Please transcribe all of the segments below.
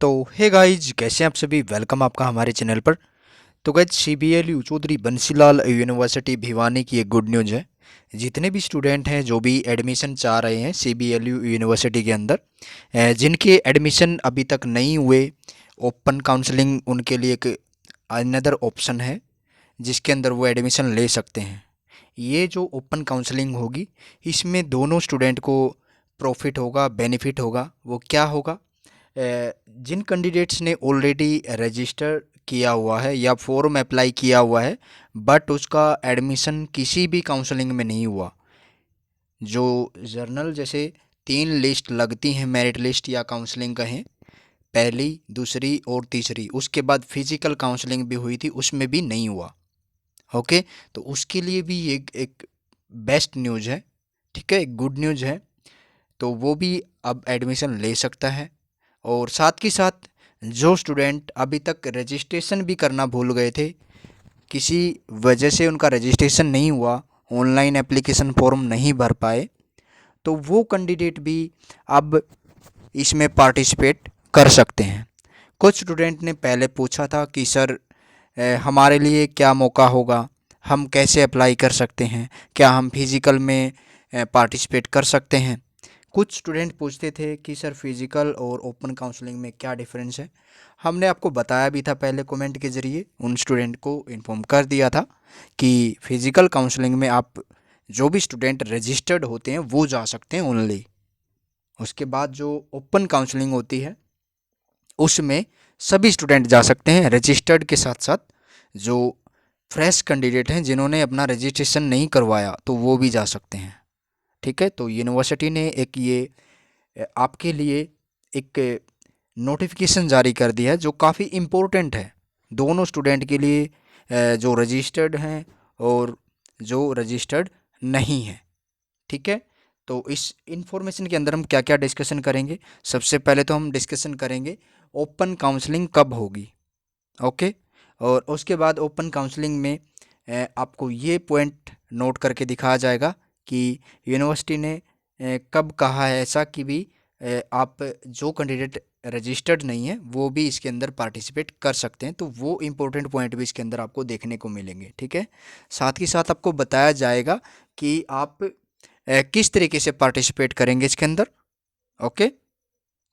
तो hey guys, कैसे हैं आप सभी। वेलकम आपका हमारे चैनल पर। तो guys, CBLU Chaudhary Bansilal university Bhiwani की एक गुड न्यूज़ है। जितने भी स्टूडेंट हैं जो भी एडमिशन चाह रहे हैं CBLU यूनिवर्सिटी के अंदर, जिनके एडमिशन अभी तक नहीं हुए, ओपन काउंसलिंग उनके लिए एक अनदर ऑप्शन है जिसके अंदर वो एडमिशन ले सकते हैं। ये जो ओपन काउंसलिंग होगी, इसमें दोनों स्टूडेंट को प्रॉफिट होगा, बेनिफिट होगा। वो क्या होगा? जिन कैंडिडेट्स ने ऑलरेडी रजिस्टर किया हुआ है या फॉर्म अप्लाई किया हुआ है बट उसका एडमिशन किसी भी काउंसलिंग में नहीं हुआ, जो जर्नल जैसे 3 लिस्ट लगती हैं, मेरिट लिस्ट या काउंसलिंग कहें, पहली, दूसरी और तीसरी, उसके बाद फिजिकल काउंसलिंग भी हुई थी, उसमें भी नहीं हुआ। ओके, तो उसके लिए भी एक बेस्ट न्यूज़ है, ठीक है, एक गुड न्यूज़ है। तो वो भी अब एडमिशन ले सकता है। और साथ के साथ जो स्टूडेंट अभी तक रजिस्ट्रेशन भी करना भूल गए थे, किसी वजह से उनका रजिस्ट्रेशन नहीं हुआ, ऑनलाइन एप्लीकेशन फॉर्म नहीं भर पाए, तो वो कैंडिडेट भी अब इसमें पार्टिसिपेट कर सकते हैं। कुछ स्टूडेंट ने पहले पूछा था कि सर, हमारे लिए क्या मौका होगा, हम कैसे अप्लाई कर सकते हैं, क्या हम फिज़िकल में पार्टिसिपेट कर सकते हैं। कुछ स्टूडेंट पूछते थे कि सर, फिज़िकल और ओपन काउंसलिंग में क्या डिफरेंस है। हमने आपको बताया भी था पहले, कमेंट के ज़रिए उन स्टूडेंट को इन्फॉर्म कर दिया था कि फ़िज़िकल काउंसलिंग में आप जो भी स्टूडेंट रजिस्टर्ड होते हैं वो जा सकते हैं ओनली। उसके बाद जो ओपन काउंसलिंग होती है उसमें सभी स्टूडेंट जा सकते हैं, रजिस्टर्ड के साथ साथ जो फ्रेश कैंडिडेट हैं जिन्होंने अपना रजिस्ट्रेशन नहीं करवाया तो वो भी जा सकते हैं। ठीक है, तो यूनिवर्सिटी ने एक ये आपके लिए एक नोटिफिकेशन जारी कर दिया है जो काफ़ी इम्पोर्टेंट है दोनों स्टूडेंट के लिए, जो रजिस्टर्ड हैं और जो रजिस्टर्ड नहीं हैं। ठीक है, तो इस इंफॉर्मेशन के अंदर हम क्या क्या डिस्कशन करेंगे। सबसे पहले तो हम डिस्कशन करेंगे ओपन काउंसलिंग कब होगी। ओके, और उसके बाद ओपन काउंसलिंग में आपको ये पॉइंट नोट करके दिखाया जाएगा कि यूनिवर्सिटी ने कब कहा है ऐसा कि भी आप जो कैंडिडेट रजिस्टर्ड नहीं है वो भी इसके अंदर पार्टिसिपेट कर सकते हैं। तो वो इम्पोर्टेंट पॉइंट भी इसके अंदर आपको देखने को मिलेंगे। ठीक है, साथ ही साथ आपको बताया जाएगा कि आप किस तरीके से पार्टिसिपेट करेंगे इसके अंदर। ओके,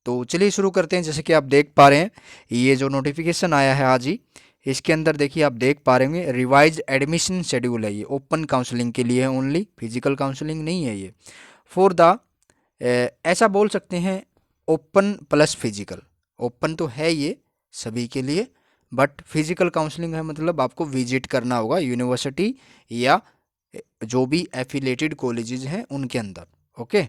तो चलिए शुरू करते हैं। जैसे कि आप देख पा रहे हैं, ये जो नोटिफिकेशन आया है आज ही, इसके अंदर देखिए आप देख पा रहे होंगे रिवाइज एडमिशन शेड्यूल है। ये ओपन काउंसलिंग के लिए है ओनली, फिजिकल काउंसलिंग नहीं है ये। फॉर द ऐसा बोल सकते हैं ओपन प्लस फिजिकल। ओपन तो है ये सभी के लिए, बट फिजिकल काउंसलिंग है, मतलब आपको विजिट करना होगा यूनिवर्सिटी या जो भी एफिलेटेड कॉलेजेस हैं उनके अंदर। ओके,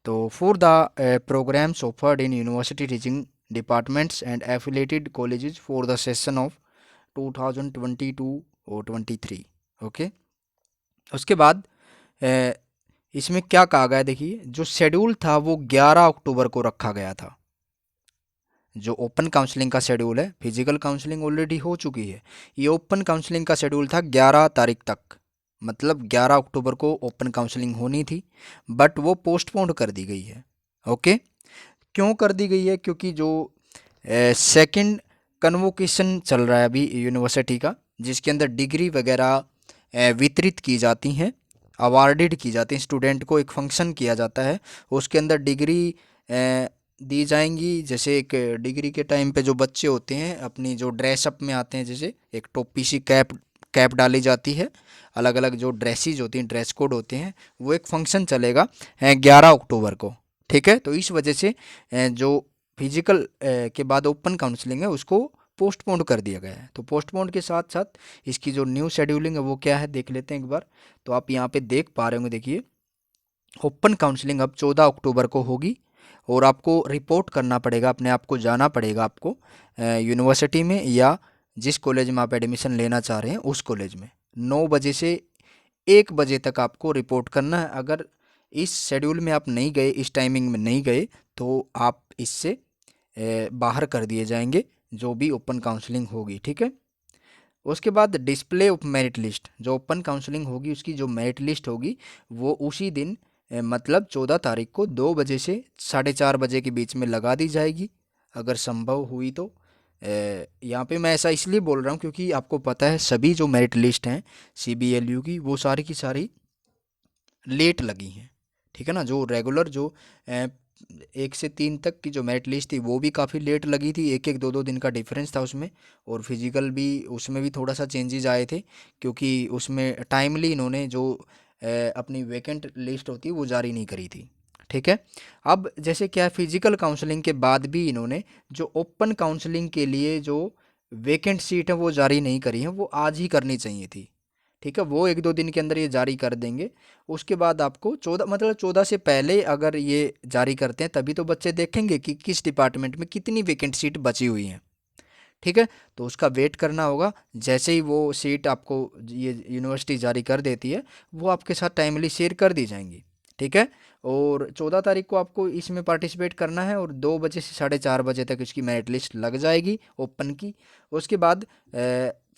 तो for the programs offered in university teaching departments and affiliated colleges for the session of 2022 और 23। ओके, उसके बाद अ, इसमें क्या कहा गया है, देखिए जो शेड्यूल था वो 11 अक्टूबर को रखा गया था। जो ओपन काउंसलिंग का शेड्यूल है, फिजिकल काउंसलिंग ऑलरेडी हो चुकी है, ये ओपन काउंसलिंग का शेड्यूल था 11 तारीख तक, मतलब 11 अक्टूबर को ओपन काउंसलिंग होनी थी, बट वो पोस्टपोन कर दी गई है। ओके, क्यों कर दी गई है? क्योंकि जो सेकंड कन्वोकेशन चल रहा है अभी यूनिवर्सिटी का, जिसके अंदर डिग्री वगैरह वितरित की जाती हैं, अवार्डेड की जाती हैं, स्टूडेंट को एक फंक्शन किया जाता है, उसके अंदर डिग्री दी जाएंगी। जैसे एक डिग्री के टाइम पे जो बच्चे होते हैं अपनी जो ड्रेसअप में आते हैं, जैसे एक टोपी सी कैप कैप डाली जाती है, अलग अलग जो ड्रेसेस होती हैं, ड्रेस कोड होते हैं, वो एक फंक्शन चलेगा 11 अक्टूबर को। ठीक है, तो इस वजह से जो फिजिकल के बाद ओपन काउंसलिंग है उसको पोस्टपोन कर दिया गया है। तो पोस्टपोन के साथ साथ इसकी जो न्यू शेड्यूलिंग है वो क्या है देख लेते हैं एक बार। तो आप यहाँ पे देख पा रहे होंगे, देखिए ओपन काउंसलिंग अब 14 अक्टूबर को होगी और आपको रिपोर्ट करना पड़ेगा, अपने आप को जाना पड़ेगा आपको यूनिवर्सिटी में या जिस कॉलेज में आप एडमिशन लेना चाह रहे हैं उस कॉलेज में 9 बजे से 1 बजे तक आपको रिपोर्ट करना है। अगर इस शेड्यूल में आप नहीं गए, इस टाइमिंग में नहीं गए, तो आप इससे बाहर कर दिए जाएंगे जो भी ओपन काउंसलिंग होगी। ठीक है, उसके बाद डिस्प्ले ऑफ मेरिट लिस्ट, जो ओपन काउंसलिंग होगी उसकी जो मेरिट लिस्ट होगी वो उसी दिन मतलब 14 तारीख को 2 बजे से 4:30 बजे के बीच में लगा दी जाएगी। अगर संभव हुई तो। यहाँ पे मैं ऐसा इसलिए बोल रहा हूँ क्योंकि आपको पता है सभी जो मेरिट लिस्ट हैं CBLU की वो सारी की सारी लेट लगी हैं, ठीक है ना। जो रेगुलर जो 1 से 3 तक की जो मेरिट लिस्ट थी वो भी काफ़ी लेट लगी थी, 1-1 2-2 दिन का डिफरेंस था उसमें। और फिजिकल भी उसमें भी थोड़ा सा चेंजेस आए थे क्योंकि उसमें टाइमली इन्होंने जो अपनी वैकेंट लिस्ट होती है वो जारी नहीं करी थी, ठीक है। अब जैसे क्या फिजिकल काउंसलिंग के बाद भी इन्होंने जो ओपन काउंसलिंग के लिए जो वैकेंट सीट है वो जारी नहीं करी है, वो आज ही करनी चाहिए थी, ठीक है। वो 1-2 दिन के अंदर ये जारी कर देंगे। उसके बाद आपको 14 मतलब 14 से पहले अगर ये जारी करते हैं तभी तो बच्चे देखेंगे कि किस डिपार्टमेंट में कितनी वैकेंट सीट बची हुई हैं, ठीक है। तो उसका वेट करना होगा। जैसे ही वो सीट आपको ये यूनिवर्सिटी जारी कर देती है वो आपके साथ टाइमली शेयर कर दी जाएंगी, ठीक है। और 14 तारीख को आपको इसमें पार्टिसिपेट करना है और 2 बजे से 4:30 बजे तक इसकी मेरिट लिस्ट लग जाएगी ओपन की। उसके बाद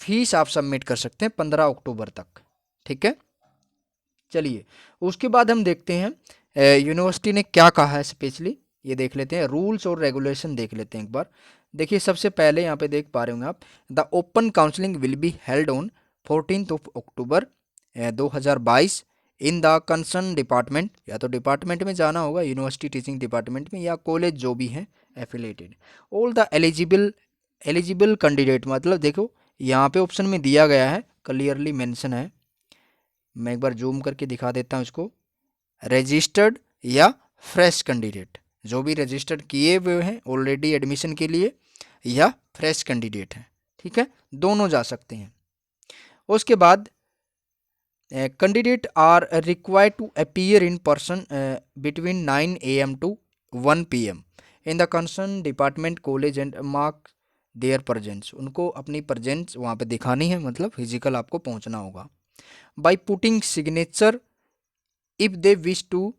फीस आप सबमिट कर सकते हैं 15 अक्टूबर तक, ठीक है। चलिए उसके बाद हम देखते हैं यूनिवर्सिटी ने क्या कहा है स्पेशली, ये देख लेते हैं। रूल्स और रेगुलेशन देख लेते हैं एक बार। देखिए सबसे पहले यहाँ पे देख पा रहे होंगे आप, the open counselling will be held on 14 October 2022 in the concern department. या तो डिपार्टमेंट में जाना होगा, यूनिवर्सिटी टीचिंग डिपार्टमेंट में, या कॉलेज जो भी हैं affiliated. All the eligible candidate, मतलब देखो यहाँ पे ऑप्शन में दिया गया है, क्लियरली मेंशन है। मैं एक बार जूम करके दिखा देता हूँ इसको। रजिस्टर्ड या फ्रेश कैंडिडेट, जो भी रजिस्टर्ड किए हुए हैं ऑलरेडी एडमिशन के लिए या फ्रेश कैंडिडेट हैं, ठीक है, दोनों जा सकते हैं। उसके बाद candidate are required to appear in person between 9 AM to 1 PM in the concern department college and mark their presence. उनको अपनी प्रजेंस वहाँ पे दिखानी है, मतलब फिजिकल आपको पहुँचना होगा। By putting signature if they wish to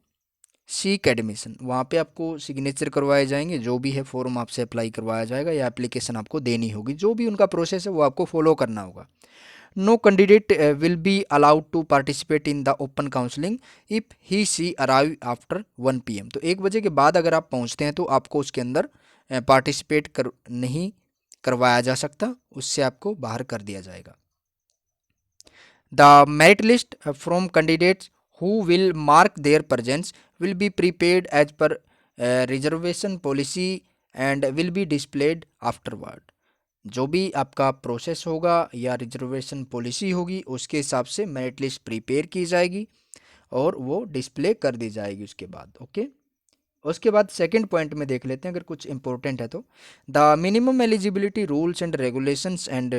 seek admission, वहाँ पे आपको सिग्नेचर करवाए जाएंगे, जो भी है फॉर्म आपसे अप्लाई करवाया जाएगा या एप्लीकेशन आपको देनी होगी, जो भी उनका प्रोसेस है वो आपको फॉलो करना होगा। No candidate will be allowed to participate in the open counselling if he she arrive after 1 PM। तो 1 बजे के बाद अगर आप पहुँचते हैं तो आपको उसके अंदर पार्टिसिपेट नहीं करवाया जा सकता, उससे आपको बाहर कर दिया जाएगा। The merit list from candidates who will mark their presence will be prepared as per reservation policy and will be displayed afterward। जो भी आपका प्रोसेस होगा या रिजर्वेशन पॉलिसी होगी उसके हिसाब से मेरिट लिस्ट प्रिपेयर की जाएगी और वो डिस्प्ले कर दी जाएगी उसके बाद, ओके। उसके बाद सेकंड पॉइंट में देख लेते हैं अगर कुछ इंपॉर्टेंट है तो। The minimum eligibility rules and regulations and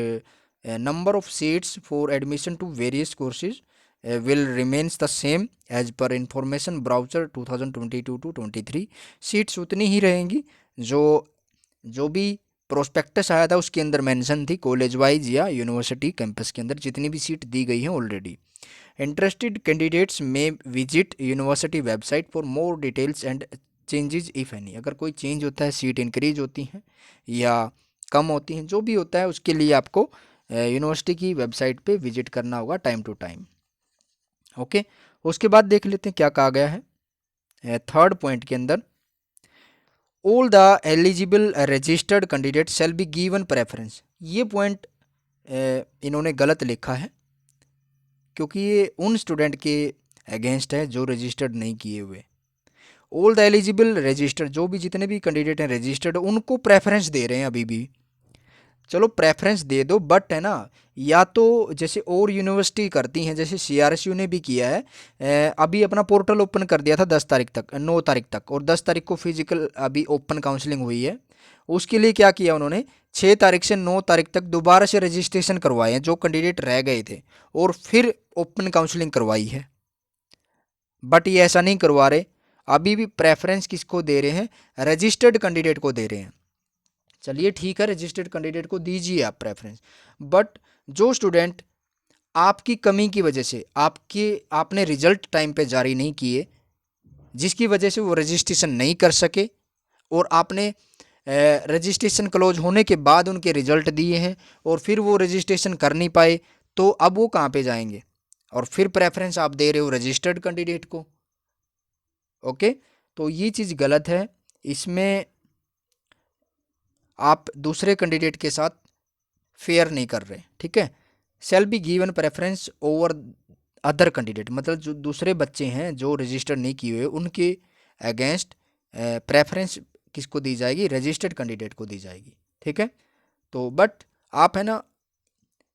number of seats for admission to various courses will remains the same as per information browser 2022-23। Seats उतनी ही रहेंगी जो जो भी प्रोस्पेक्टस आया था उसके अंदर मेंशन थी, कॉलेज वाइज या यूनिवर्सिटी कैंपस के अंदर जितनी भी सीट दी गई हैं ऑलरेडी। इंटरेस्टेड कैंडिडेट्स में visit university website for more details and changes if any. अगर कोई चेंज होता है, सीट इंक्रीज होती हैं या कम होती हैं, जो भी होता है उसके लिए आपको यूनिवर्सिटी की वेबसाइट पे विजिट करना होगा टाइम टू टाइम, ओके। उसके बाद देख लेते हैं क्या कहा गया है थर्ड पॉइंट के अंदर। All the eligible registered candidate shall be given preference. ये पॉइंट इन्होंने गलत लिखा है क्योंकि ये उन स्टूडेंट के अगेंस्ट है जो रजिस्टर्ड नहीं किए हुए। ऑल द एलिजिबल रजिस्टर्ड, जो भी जितने भी कैंडिडेट हैं रजिस्टर्ड उनको प्रेफरेंस दे रहे हैं अभी भी। चलो प्रेफरेंस दे दो, बट है ना, या तो जैसे और यूनिवर्सिटी करती हैं, जैसे CRSU ने भी किया है, अभी अपना पोर्टल ओपन कर दिया था 10 तारीख तक, 9 तारीख तक, और 10 तारीख को फिजिकल अभी ओपन काउंसलिंग हुई है। उसके लिए क्या किया उन्होंने, 6 तारीख से 9 तारीख तक दोबारा से रजिस्ट्रेशन करवाए हैं जो कैंडिडेट रह गए थे, और फिर ओपन काउंसलिंग करवाई है। बट ये ऐसा नहीं करवा रहे, अभी भी प्रेफरेंस किसको दे रहे हैं, रजिस्टर्ड कैंडिडेट को दे रहे हैं। चलिए ठीक है, रजिस्टर्ड कैंडिडेट को दीजिए आप प्रेफरेंस, बट जो स्टूडेंट आपकी कमी की वजह से आपने रिजल्ट टाइम पे जारी नहीं किए, जिसकी वजह से वो रजिस्ट्रेशन नहीं कर सके, और आपने रजिस्ट्रेशन क्लोज होने के बाद उनके रिजल्ट दिए हैं और फिर वो रजिस्ट्रेशन कर नहीं पाए, तो अब वो कहाँ पे जाएंगे, और फिर प्रेफरेंस आप दे रहे हो रजिस्टर्ड कैंडिडेट को, ओके। तो ये चीज़ गलत है। इसमें आप दूसरे कैंडिडेट के साथ फेयर नहीं कर रहे, ठीक है। Shall be given preference over other candidate, मतलब जो दूसरे बच्चे हैं जो रजिस्टर नहीं किए हुए उनके अगेंस्ट प्रेफरेंस किसको दी जाएगी, रजिस्टर्ड कैंडिडेट को दी जाएगी, ठीक है। तो बट आप है ना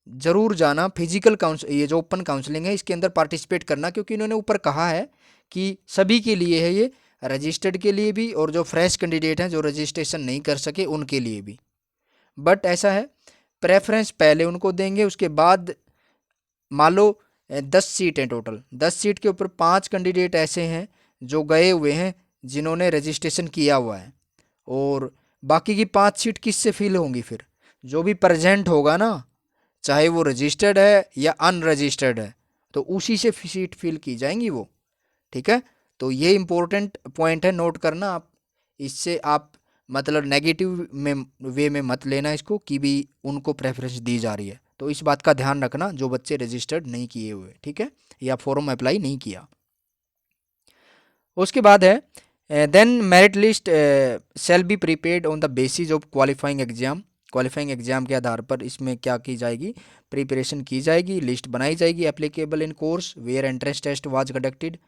ज़रूर जाना फिजिकल काउंस ये जो ओपन काउंसलिंग है इसके अंदर पार्टिसिपेट करना, क्योंकि इन्होंने ऊपर कहा है कि सभी के लिए है ये, रजिस्टर्ड के लिए भी और जो फ्रेश कैंडिडेट हैं जो रजिस्ट्रेशन नहीं कर सके उनके लिए भी। बट ऐसा है प्रेफरेंस पहले उनको देंगे, उसके बाद मान लो 10 सीट हैं टोटल, 10 सीट के ऊपर 5 कैंडिडेट ऐसे हैं जो गए हुए हैं जिन्होंने रजिस्ट्रेशन किया हुआ है, और बाकी की 5 सीट किससे फिल होंगी, फिर जो भी प्रेजेंट होगा ना, चाहे वो रजिस्टर्ड है या अनरजिस्टर्ड है, तो उसी से सीट फिल की जाएंगी वो, ठीक है। तो ये इंपॉर्टेंट पॉइंट है, नोट करना आप। इससे आप मतलब नेगेटिव में वे में मत लेना इसको कि भी उनको प्रेफरेंस दी जा रही है, तो इस बात का ध्यान रखना जो बच्चे रजिस्टर्ड नहीं किए हुए, ठीक है, या फॉर्म अप्लाई नहीं किया। उसके बाद है then merit list shall be prepared on the basis of qualifying exam, qualifying exam के आधार पर इसमें क्या की जाएगी, प्रिपरेशन की जाएगी, लिस्ट बनाई जाएगी applicable in course where entrance test was conducted,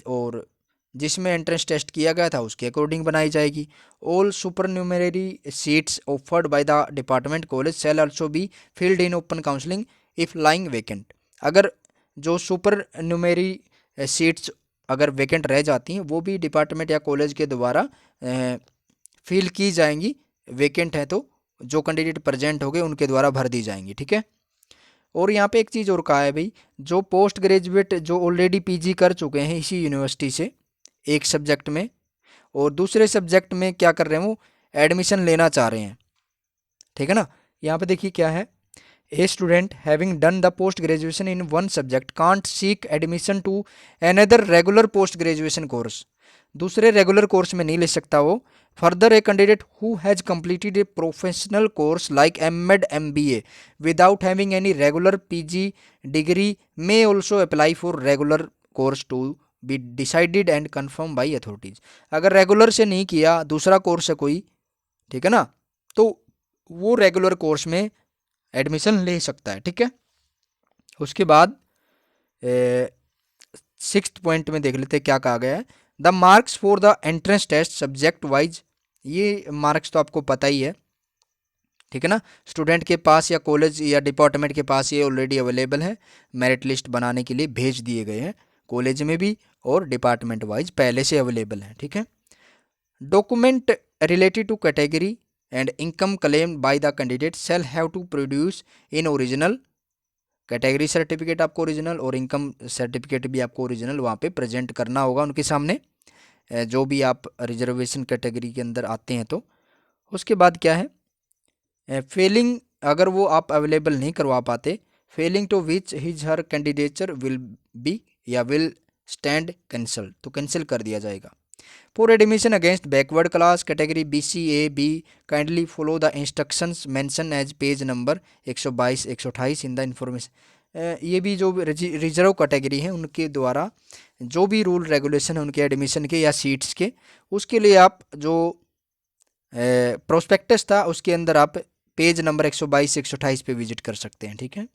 और जिसमें एंट्रेंस टेस्ट किया गया था उसके अकॉर्डिंग बनाई जाएगी। All super numerary seats offered by the department college shall also be filled in open counselling if lying vacant, अगर जो सुपर न्यूमेरी सीट्स अगर वेकेंट रह जाती हैं वो भी डिपार्टमेंट या कॉलेज के द्वारा फिल की जाएंगी, वेकेंट है तो जो कैंडिडेट प्रेजेंट हो गए उनके द्वारा भर दी जाएंगी, ठीक है। और यहाँ पे एक चीज़ और कहा है भाई, जो पोस्ट ग्रेजुएट जो ऑलरेडी पीजी कर चुके हैं इसी यूनिवर्सिटी से एक सब्जेक्ट में और दूसरे सब्जेक्ट में क्या कर रहे हैं वो एडमिशन लेना चाह रहे हैं, ठीक है ना। यहाँ पे देखिए क्या है, a student having done the post graduation in one subject can't seek admission to another regular post graduation course, दूसरे रेगुलर कोर्स में नहीं ले सकता वो। Further a candidate who has completed a professional course like MEd MBA without having any regular PG degree may also apply for regular course to be decided and confirmed by authorities, अगर regular से नहीं किया दूसरा course है कोई, ठीक है ना, तो वो रेगुलर कोर्स में एडमिशन ले सकता है, ठीक है। उसके बाद 6th पॉइंट में देख लेते हैं क्या कहा गया है, the marks for the entrance test subject wise, ये मार्क्स तो आपको पता ही है, ठीक है ना, स्टूडेंट के पास या कॉलेज या डिपार्टमेंट के पास ये ऑलरेडी अवेलेबल है, मेरिट लिस्ट बनाने के लिए भेज दिए गए हैं, कॉलेज में भी और डिपार्टमेंट वाइज पहले से अवेलेबल हैं, ठीक है। Document related to category and income claimed by the candidate shall have to produce in original, category certificate आपको ओरिजिनल और इनकम सर्टिफिकेट भी आपको ओरिजिनल वहाँ पे प्रेजेंट करना होगा उनके सामने, जो भी आप रिजर्वेशन कैटेगरी के अंदर आते हैं तो। उसके बाद क्या है, फेलिंग अगर वो आप अवेलेबल नहीं करवा पाते, failing to which his her candidature will be या विल स्टैंड कैंसल, तो कैंसिल कर दिया जाएगा। For admission against backward class category BCA-B kindly follow the instructions mention as page number 122 128 in the information, ये भी जो रिजर्व कैटेगरी हैं उनके द्वारा जो भी रूल रेगुलेशन है उनके एडमिशन के या सीट्स के, उसके लिए आप जो प्रोस्पेक्टस था उसके अंदर आप पेज नंबर 122 128 पे विजिट कर सकते हैं, ठीक है।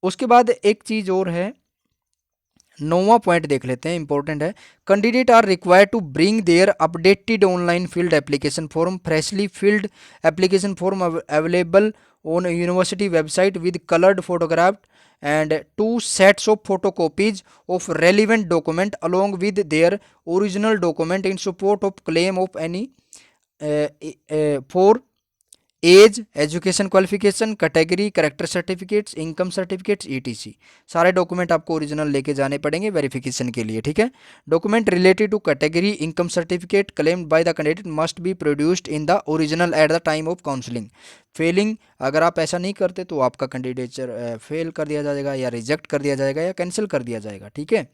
उसके बाद एक चीज़ और है, 9वां पॉइंट देख लेते हैं, इंपॉर्टेंट है, candidate are required to bring their updated online filled application form, freshly filled application form available on university website with coloured photograph and 2 sets of photocopies of relevant document along with their original document in support of claim of any for age, education qualification, category, character certificates, income certificates ETC, सारे document आपको original लेके जाने पड़ेंगे verification के लिए, ठीक है। Document related to category income certificate claimed by the candidate must be produced in the original at the time of counselling, failing अगर आप ऐसा नहीं करते तो आपका कैंडिडेचर फेल कर दिया जाएगा या रिजेक्ट कर दिया जाएगा या कैंसिल कर दिया जाएगा, ठीक है।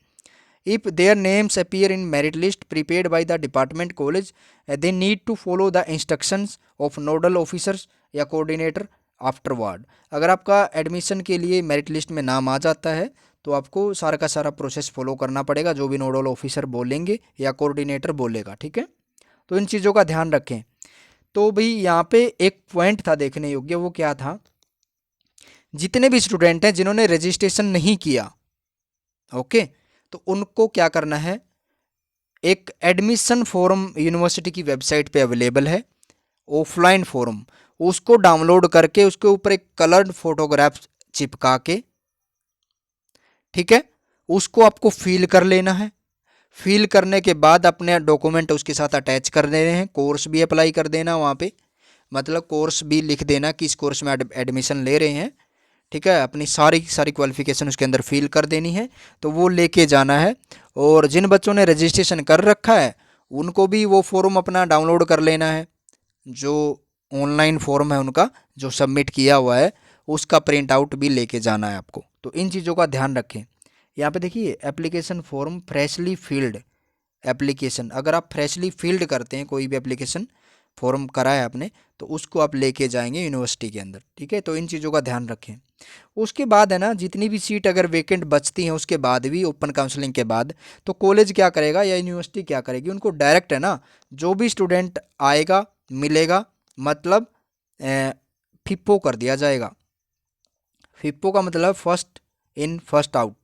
If their names appear in merit list prepared by the department college, they need to follow the instructions of nodal officers या coordinator afterward. अगर आपका एडमिशन के लिए मेरिट लिस्ट में नाम आ जाता है तो आपको सारा का सारा प्रोसेस फॉलो करना पड़ेगा, जो भी नोडल ऑफिसर बोलेंगे या कोऑर्डिनेटर बोलेगा, ठीक है। तो इन चीज़ों का ध्यान रखें। तो भाई यहाँ पे एक पॉइंट था देखने योग्य, वो क्या था, जितने भी स्टूडेंट हैं जिन्होंने रजिस्ट्रेशन नहीं किया, ओके, तो उनको क्या करना है, एक एडमिशन फॉर्म यूनिवर्सिटी की वेबसाइट पे अवेलेबल है, ऑफलाइन फॉर्म, उसको डाउनलोड करके उसके ऊपर एक कलर्ड फोटोग्राफ चिपका के, ठीक है, उसको आपको फिल कर लेना है। फिल करने के बाद अपने डॉक्यूमेंट उसके साथ अटैच कर देने हैं, कोर्स भी अप्लाई कर देना वहाँ पे, मतलब कोर्स भी लिख देना कि इस कोर्स में एडमिशन ले रहे हैं, ठीक है, अपनी सारी सारी क्वालिफिकेशन उसके अंदर फिल कर देनी है, तो वो लेके जाना है। और जिन बच्चों ने रजिस्ट्रेशन कर रखा है उनको भी वो फॉर्म अपना डाउनलोड कर लेना है, जो ऑनलाइन फॉर्म है उनका जो सबमिट किया हुआ है उसका प्रिंट आउट भी लेके जाना है आपको। तो इन चीज़ों का ध्यान रखें। यहाँ पे देखिए application form freshly filled application, अगर आप फ्रेशली फील्ड करते हैं कोई भी एप्लीकेशन फॉर्म करा है आपने, तो उसको आप लेके जाएंगे यूनिवर्सिटी के अंदर, ठीक है, तो इन चीज़ों का ध्यान रखें। उसके बाद है ना, जितनी भी सीट अगर वेकेंट बचती हैं उसके बाद भी ओपन काउंसलिंग के बाद, तो कॉलेज क्या करेगा या यूनिवर्सिटी क्या करेगी, उनको डायरेक्ट है ना, जो भी स्टूडेंट आएगा मिलेगा, मतलब फिप्पो कर दिया जाएगा। फिप्पो का मतलब फर्स्ट इन फर्स्ट आउट,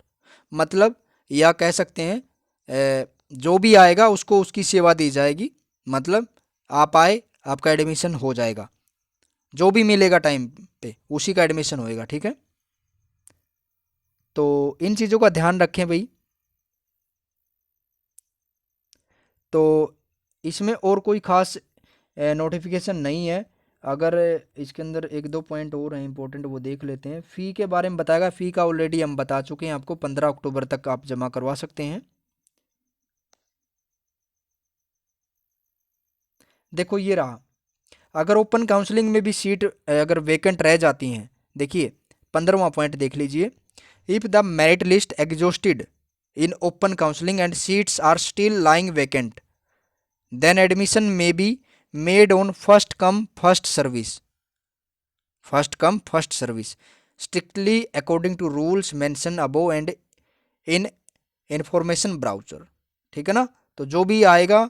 मतलब या कह सकते हैं जो भी आएगा उसको उसकी सेवा दी जाएगी, मतलब आप आए आपका एडमिशन हो जाएगा, जो भी मिलेगा टाइम पे उसी का एडमिशन होएगा, ठीक है। तो इन चीज़ों का ध्यान रखें भाई। तो इसमें और कोई ख़ास नोटिफिकेशन नहीं है। अगर इसके अंदर एक दो पॉइंट और हैं इंपॉर्टेंट, वो देख लेते हैं। फ़ी के बारे में बताएगा, फ़ी का ऑलरेडी हम बता चुके हैं आपको, 15 अक्टूबर तक आप जमा करवा सकते हैं। देखो ये रहा, अगर ओपन काउंसलिंग में भी सीट अगर वेकेंट रह जाती हैं, देखिए 15वां पॉइंट देख लीजिए, if the merit list exhausted in open counselling and seats are still lying vacant, then admission may be made on first come first service, first come first service, strictly according to rules mention above and in information brochure, ठीक है ना। तो जो भी आएगा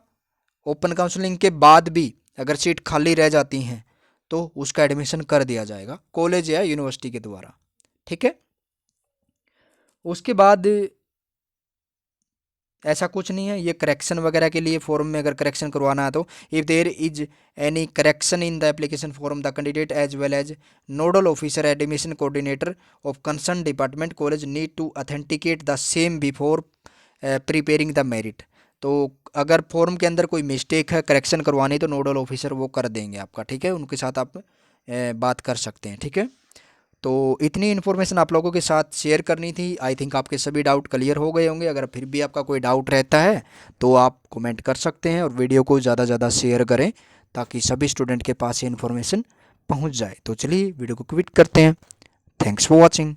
open counselling के बाद भी अगर सीट खाली रह जाती हैं तो उसका एडमिशन कर दिया जाएगा कॉलेज या यूनिवर्सिटी के द्वारा, ठीक है। उसके बाद ऐसा कुछ नहीं है, ये करेक्शन वगैरह के लिए फॉर्म में अगर करेक्शन करवाना है तो if there is any correction in the application form the candidate as well as nodal officer admission coordinator of concern department college need to authenticate the same before preparing the merit. तो अगर form के अंदर कोई mistake है correction करवानी तो nodal officer वो कर देंगे आपका, ठीक है, उनके साथ आप बात कर सकते हैं, ठीक है। तो इतनी इन्फॉर्मेशन आप लोगों के साथ शेयर करनी थी। आई थिंक आपके सभी डाउट क्लियर हो गए होंगे। अगर फिर भी आपका कोई डाउट रहता है तो आप कमेंट कर सकते हैं, और वीडियो को ज़्यादा से ज़्यादा शेयर करें ताकि सभी स्टूडेंट के पास ये इन्फॉर्मेशन पहुंच जाए। तो चलिए वीडियो को क्विट करते हैं। Thanks for watching.